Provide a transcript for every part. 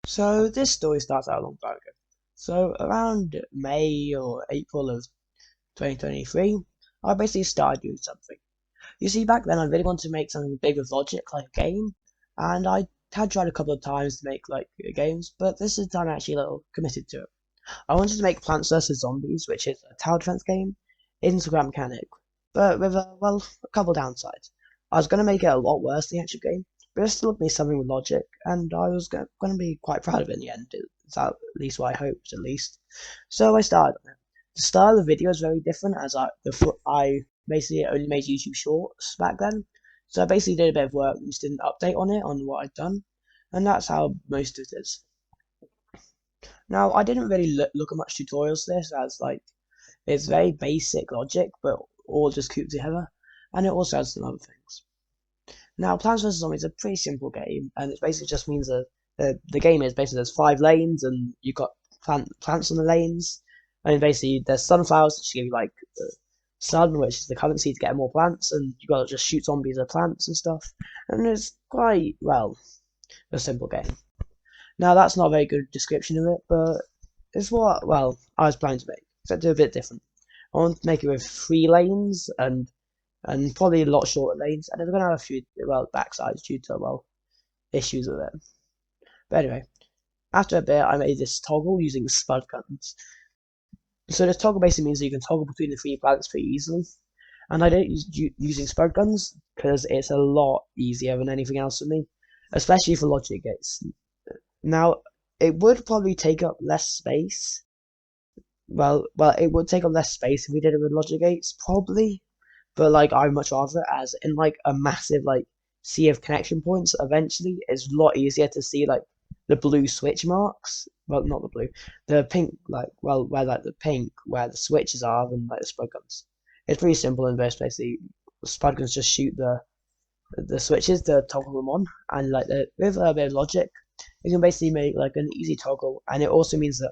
So this story starts out a long time ago. So around May or April of 2023, I basically started doing something. You see, back then I really wanted to make something big with logic, like a game, and I had tried a couple of times to make like games, but this is time I actually a little committed to it. I wanted to make Plants vs Zombies, which is a tower defense game, Instagram mechanic, but with a couple downsides. I was going to make it a lot worse than the actual game, but it still me something with logic, and I was going to be quite proud of it in the end. It's at least what I hoped, at least. So I started on it. The style of the video is very different, as I basically only made YouTube Shorts back then, so I basically did a bit of work and just did an update on it on what I'd done, and that's how most of it is. Now, I didn't really look at much tutorials for this, as like it's very basic logic, but all just cooped together, and it also has some other things. Now, Plants vs Zombies is a pretty simple game, and it basically just means that the game is basically there's 5 lanes, and you've got plants on the lanes, and basically there's sunflowers which give you like sun, which is the currency to get more plants, and you got to just shoot zombies at plants and stuff, and it's quite a simple game. Now, that's not a very good description of it, but it's what I was planning to make, except do a bit different. I want to make it with 3 lanes and probably a lot shorter lanes, and it's going to have a few backsides due to issues with it. But anyway, after a bit, I made this toggle using spud guns. So this toggle basically means that you can toggle between the 3 planets pretty easily, and I did it using spud guns because it's a lot easier than anything else for me, especially for logic gates. Now, it would probably take up less space. It would take up less space if we did it with logic gates, probably. But like, I'd much rather it as in like a massive like sea of connection points. Eventually, it's a lot easier to see like the blue switch marks. Well, not the blue, the pink. Where like the pink where the switches are than like the spud guns. It's pretty simple in most basically. Spud guns just shoot the switches to toggle them on, and like with a bit of logic, you can basically make like an easy toggle, and it also means that,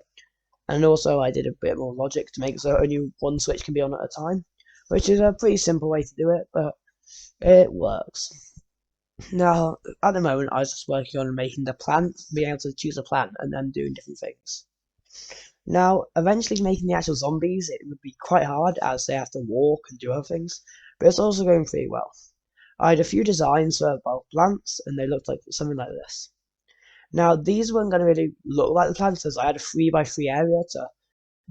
and also I did a bit more logic to make so only one switch can be on at a time, which is a pretty simple way to do it, but it works. Now, at the moment, I was just working on making the plant, being able to choose a plant, and then doing different things. Now, eventually making the actual zombies, it would be quite hard as they have to walk and do other things, but it's also going pretty well. I had a few designs for plants, and they looked like something like this. Now, these weren't going to really look like the plants, as I had a 3x3 area to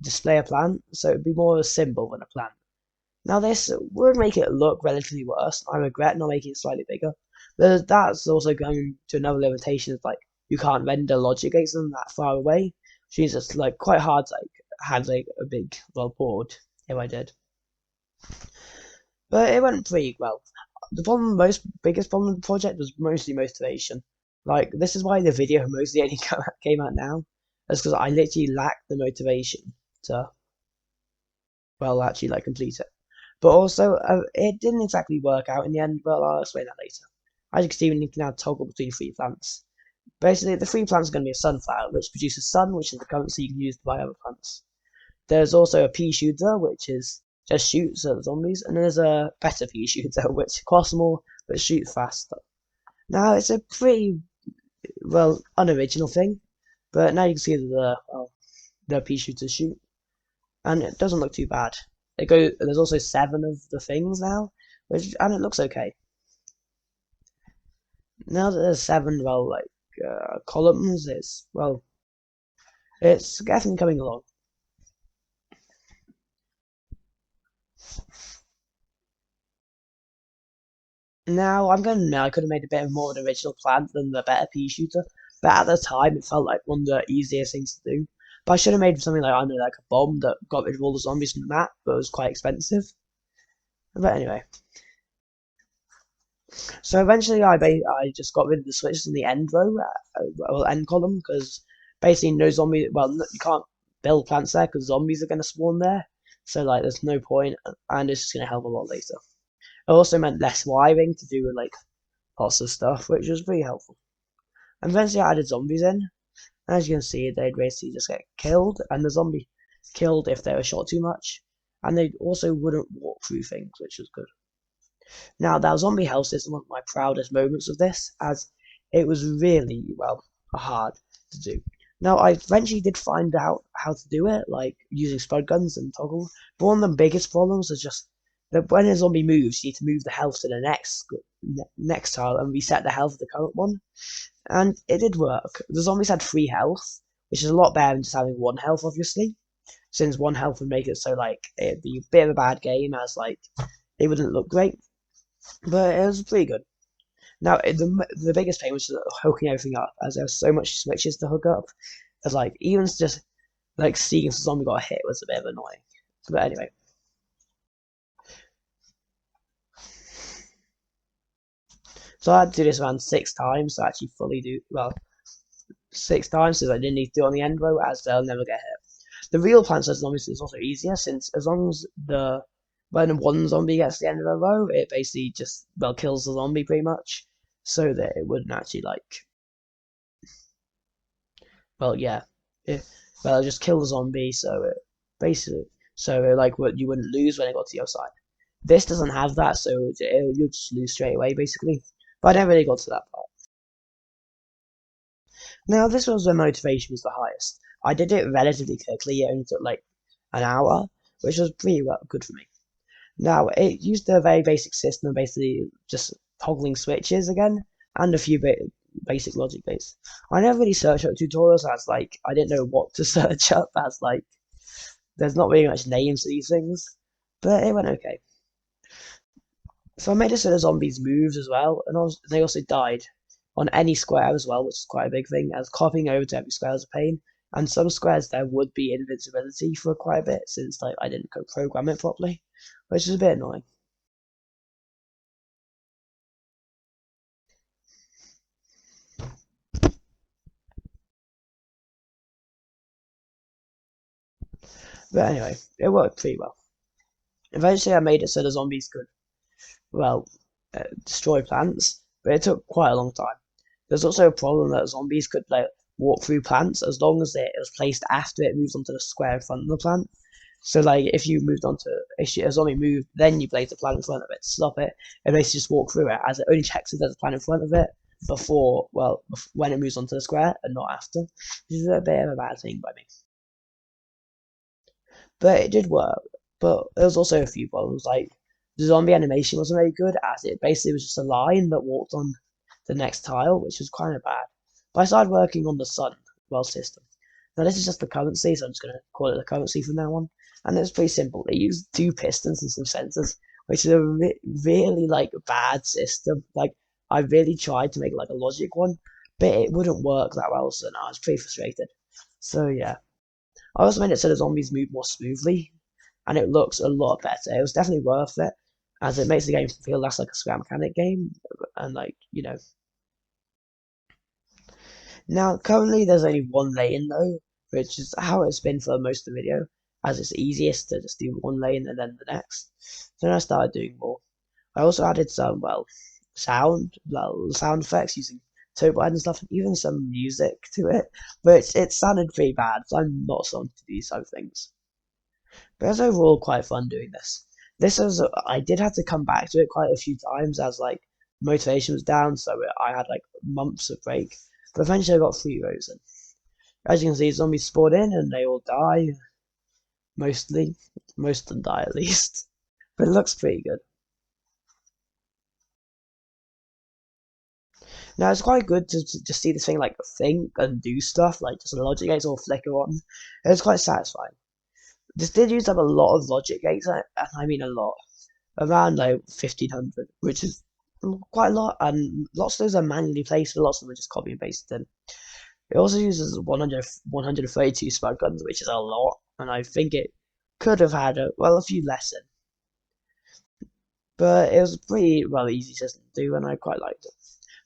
display a plant, so it would be more a symbol than a plant. Now, this would make it look relatively worse. I regret not making it slightly bigger, but that's also going to another limitation. It's like you can't render logic gates them that far away, which means it's like quite hard to have like a big board if I did. But it went pretty well. The biggest problem with the project was mostly motivation. Like, this is why the video mostly only came out now. That's because I literally lacked the motivation to, actually, like, complete it. But also, it didn't exactly work out in the end, but I'll explain that later. As you can see, we can now toggle between 3 plants. Basically, the 3 plants are going to be a sunflower, which produces sun, which is the currency you can use to buy other plants. There's also a pea shooter, which is just shoots at zombies, and there's a better pea shooter, which costs more but shoots faster. Now, it's a pretty unoriginal thing, but now you can see the pea shooters shoot, and it doesn't look too bad. There's also 7 of the things now, and it looks okay. Now that there's 7 columns, it's definitely coming along. Now, I'm going to admit I could have made a bit more of an original plan than the better pea shooter, but at the time it felt like one of the easiest things to do. But I should have made something like, I don't know, like a bomb that got rid of all the zombies from the map, but it was quite expensive. But anyway. So eventually I just got rid of the switches in the end row, end column, because basically no zombie, you can't build plants there because zombies are going to spawn there. So like there's no point, and it's just going to help a lot later. It also meant less wiring to do with like lots of stuff, which was pretty helpful. And eventually I added zombies in, and as you can see, they'd basically just get killed, and the zombie killed if they were shot too much, and they also wouldn't walk through things, which was good. Now, that zombie house is one of my proudest moments of this, as it was really, hard to do. Now, I eventually did find out how to do it, like using spud guns and toggle. But one of the biggest problems is just that when a zombie moves, you need to move the health to the next tile and reset the health of the current one. And it did work. The zombies had 3 health, which is a lot better than just having 1 health, obviously. Since 1 health would make it so like it'd be a bit of a bad game, as like it wouldn't look great, but it was pretty good. Now the biggest pain was hooking everything up, as there was so much switches to hook up. As like even just like seeing if the zombie got hit was a bit of annoying. But anyway, so I had to do this around 6 times to actually fully do well. 6 times, since I didn't need to do it on the end row, as they'll never get hit. The real Plants vs Zombies is also easier, since as long as when one zombie gets to the end of a row, it basically just kills the zombie pretty much, so that it wouldn't actually like yeah, it just kill the zombie, so it basically like what you wouldn't lose when it got to your side. This doesn't have that, so you'll just lose straight away basically. But I never really got to that part. Now, this was when motivation was the highest. I did it relatively quickly. It only took like an hour, which was pretty good for me. Now, it used a very basic system of basically just toggling switches again, and a few basic logic bits. I never really searched up tutorials, as like I didn't know what to search up, as like there's not really much names to these things, but it went okay. So I made it so the zombies moved as well, and they also died on any square as well, which is quite a big thing, as copying over to every square is a pain. And some squares there would be invincibility for quite a bit, since like I didn't program it properly, which is a bit annoying. But anyway, it worked pretty well. Eventually, I made it so the zombies could, destroy plants, but it took quite a long time. There's also a problem that zombies could like walk through plants as long as it was placed after it moves onto the square in front of the plant. So like if you moved onto if a zombie moved, then you place a plant in front of it to stop it, and basically just walk through it, as it only checks if there's a plant in front of it before when it moves onto the square and not after. Which is a bit of a bad thing by me. But it did work. But there was also a few problems, like the zombie animation wasn't very good, as it basically was just a line that walked on the next tile, which was kind of bad. But I started working on the sun system. Now this is just the currency, so I'm just going to call it the currency from now on. And it's pretty simple. They use 2 pistons and some sensors, which is a really like bad system. Like I really tried to make like a logic one, but it wouldn't work that well, so I was pretty frustrated. So yeah. I also made it so the zombies move more smoothly, and it looks a lot better. It was definitely worth it, as it makes the game feel less like a square mechanic game, and like, you know. Now, currently there's only 1 lane though, which is how it's been for most of the video, as it's easiest to just do 1 lane and then the next. So then I started doing more. I also added some, sound effects using Toadbite and stuff, even some music to it, but it sounded pretty bad, so I'm not someone to do some things. But it was overall quite fun doing this. I did have to come back to it quite a few times, as like motivation was down, so I had like months of break. But eventually I got 3 rows in. As you can see, zombies spawn in and they all die. Mostly. Most of them die at least. But it looks pretty good. Now it's quite good to just see this thing like think and do stuff, like just the logic gates all flicker on. It was quite satisfying. This did use up a lot of logic gates, and I mean a lot. Around like 1500, which is quite a lot, and lots of those are manually placed, and lots of them are just copy and pasted in. It also uses 132 spud guns, which is a lot, and I think it could have had a few less in. But it was a pretty easy system to do, and I quite liked it.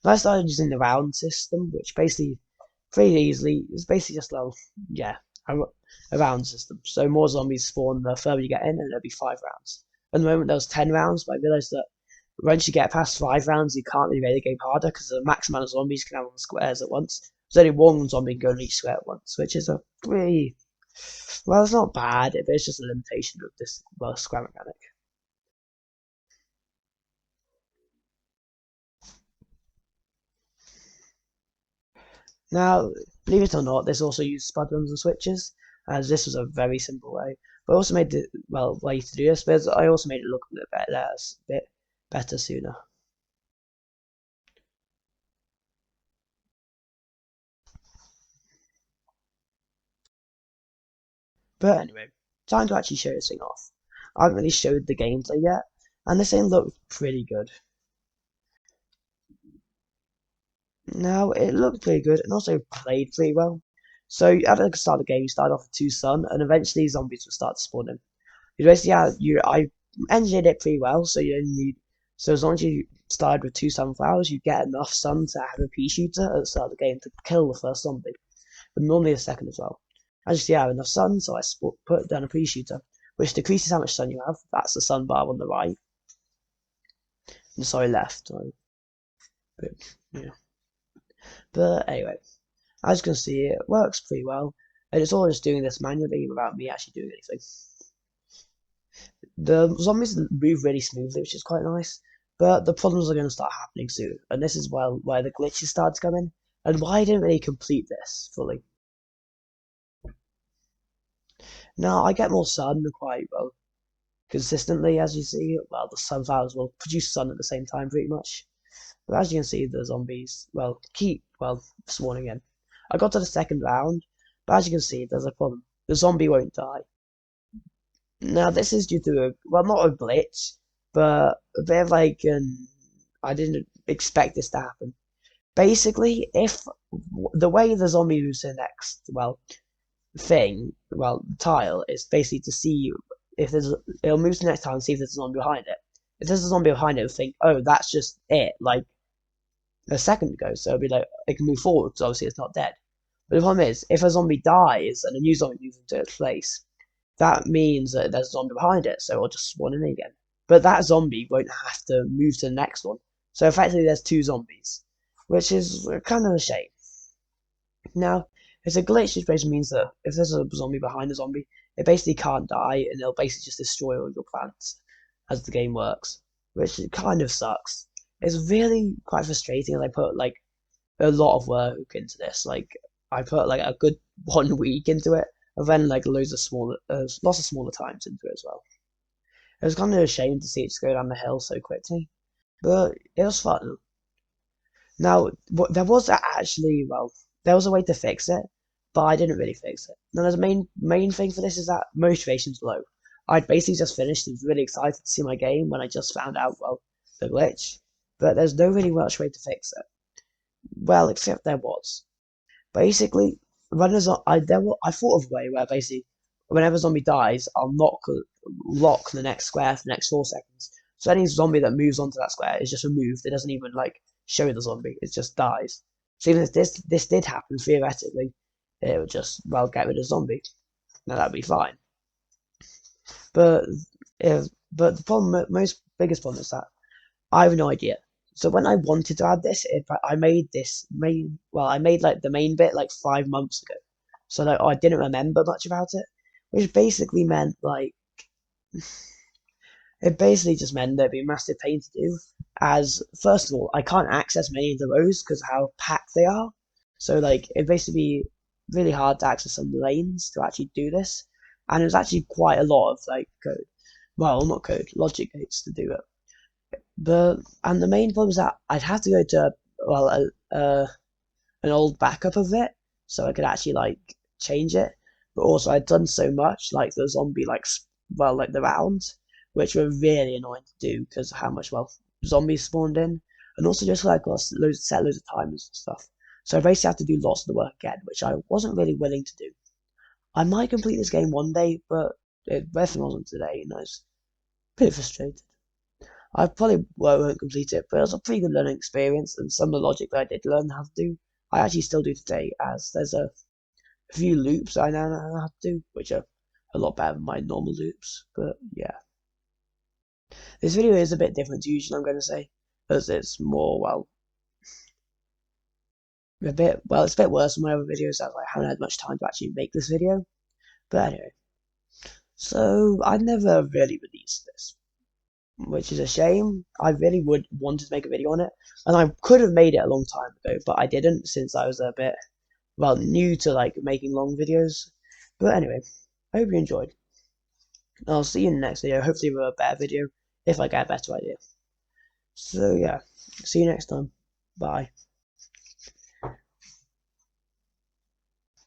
And I started using the round system, which basically pretty easily is basically just a round system. So more zombies spawn the further you get in, and there'll be 5 rounds. At the moment there was 10 rounds, but I realised that once you get past 5 rounds, you can't really make the game harder, because the max amount of zombies you can have on squares at once. There's only 1 zombie can go on each square at once, which is a pretty it's not bad, but it's just a limitation of this square mechanic. Now, believe it or not, this also used buttons and switches, as this was a very simple way. But I also made the way to do this, but I also made it look a bit better sooner. But anyway, time to actually show this thing off. I haven't really showed the gameplay yet, and this thing looked pretty good. Now, it looked pretty good and also played pretty well. So at the start of the game, you start off with 2 sun, and eventually zombies will start spawning. You basically I engineered it pretty well, so you only need, so as long as you started with 2 sunflowers, you get enough sun to have a pea shooter at the start of the game to kill the first zombie, but normally the second as well. I just have enough sun, so I put down a pea shooter, which decreases how much sun you have. That's the sun bar on the right. Sorry, left. But, yeah. But anyway, as you can see, it works pretty well, and it's all just doing this manually without me actually doing anything. The zombies move really smoothly, which is quite nice, but the problems are going to start happening soon, and this is where the glitches start to come in, and why I didn't really complete this fully. Now, I get more sun quite well consistently, as you see. Well, the sunflowers will produce sun at the same time, pretty much. But as you can see, the zombies, keep spawning in. I got to the second round, but as you can see, there's a problem. The zombie won't die. Now, this is due to not a glitch, but a bit of I didn't expect this to happen. Basically, if the way the zombie moves to the next, tile is basically to see if it'll move to the next tile and see if there's a zombie behind it. If there's a zombie behind it, it'll think, oh, that's just it, like a second ago, so it'll be like, it can move forward, because obviously it's not dead. But the problem is, if a zombie dies and a new zombie moves into its place, that means that there's a zombie behind it, so it'll just spawn in again. But that zombie won't have to move to the next one. So effectively there's 2 zombies, which is kind of a shame. Now, it's a glitch, which basically means that if there's a zombie behind a zombie, it basically can't die, and it'll basically just destroy all your plants as the game works, which kind of sucks. It's really quite frustrating, and I put a lot of work into this. I put a good 1 week into it, and then loads of lots of smaller times into it as well. It was kind of a shame to see it just go down the hill so quickly, but it was fun. Now, there was there was a way to fix it, but I didn't really fix it. Now, the main thing for this is that motivation's low. I'd basically just finished and was really excited to see my game when I just found out, the glitch, but there's no really much way to fix it. Well, except there was. Basically, I thought of a way where basically whenever a zombie dies, I'll lock the next square for the next 4 seconds. So any zombie that moves onto that square is just removed. It doesn't even show the zombie. It just dies. So even if this did happen theoretically, it would just get rid of the zombie. Now that'd be fine. But the biggest problem is that I have no idea. So when I wanted to add this, I made I made the main bit 5 months ago. So I didn't remember much about it, which basically meant it basically just meant there'd be a massive pain to do. As first of all, I can't access many of the rows because of how packed they are. So it'd basically be really hard to access some lanes to actually do this, and it was actually quite a lot of code. Well, not code, logic gates to do it. And the main problem is that I'd have to go to an old backup of it so I could actually change it. But also I'd done so much the zombie the rounds, which were really annoying to do because of how much zombies spawned in, and also just set loads of timers and stuff. So I basically had to do lots of the work again, which I wasn't really willing to do. I might complete this game one day, but it definitely wasn't today, and I was a bit frustrated. I probably won't complete it, but it was a pretty good learning experience, and some of the logic that I did learn how to do, I actually still do today, as there's a few loops I now know how to do, which are a lot better than my normal loops, but yeah. This video is a bit different to usual, I'm going to say, because it's more, it's a bit worse than my other videos, as I haven't had much time to actually make this video, but anyway. So, I never really released this, which is a shame. I really would wanted to make a video on it, and I could have made it a long time ago, but I didn't since I was a bit well, new to like making long videos. But anyway, I hope you enjoyed. I'll see you in the next video, hopefully with a better video, if I get a better idea. So yeah, see you next time. Bye.